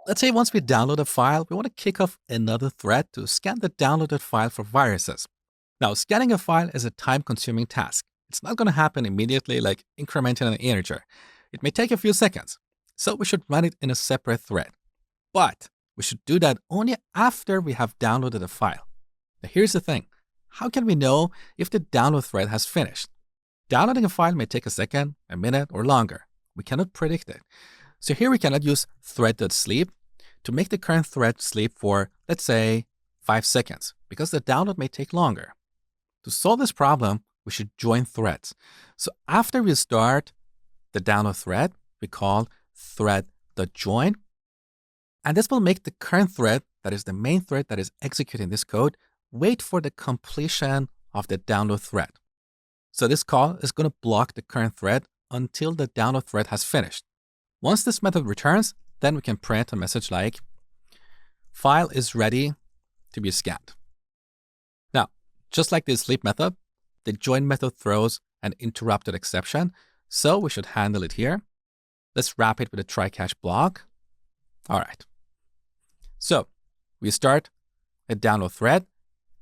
Let's say once we download a file, we want to kick off another thread to scan the downloaded file for viruses. Now, scanning a file is a time-consuming task. It's not going to happen immediately like incrementing an integer. It may take a few seconds, so we should run it in a separate thread. But we should do that only after we have downloaded a file. Now, here's the thing. How can we know if the download thread has finished? Downloading a file may take a second, a minute, or longer. We cannot predict it. So here we cannot use thread.sleep to make the current thread sleep for, let's say, 5 seconds, because the download may take longer. To solve this problem, we should join threads. So after we start the download thread, we call thread.join. And this will make the current thread, that is the main thread that is executing this code, wait for the completion of the download thread. So this call is going to block the current thread until the download thread has finished. Once this method returns, then we can print a message like, file is ready to be scanned. Now, just like the sleep method, the join method throws an interrupted exception, so we should handle it here. Let's wrap it with a try catch block. All right. So we start a download thread,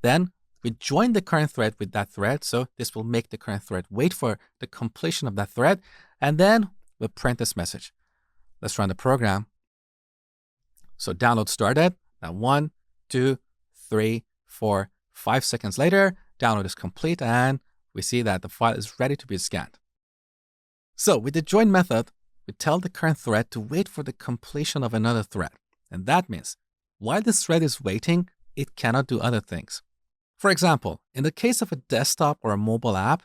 then we join the current thread with that thread, so this will make the current thread wait for the completion of that thread, and then we'll print this message. Let's run the program. So download started. Now 1, 2, 3, 4, 5 seconds later, download is complete, and we see that the file is ready to be scanned. So with the join method, we tell the current thread to wait for the completion of another thread. And that means while this thread is waiting, it cannot do other things. For example, in the case of a desktop or a mobile app,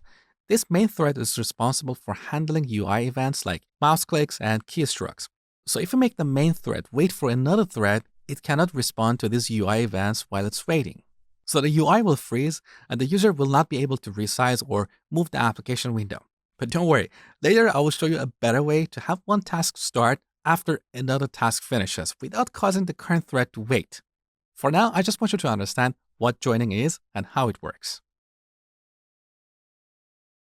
this main thread is responsible for handling UI events like mouse clicks and keystrokes. So if we make the main thread wait for another thread, it cannot respond to these UI events while it's waiting. So the UI will freeze and the user will not be able to resize or move the application window. But don't worry, later I will show you a better way to have one task start after another task finishes without causing the current thread to wait. For now, I just want you to understand what joining is and how it works.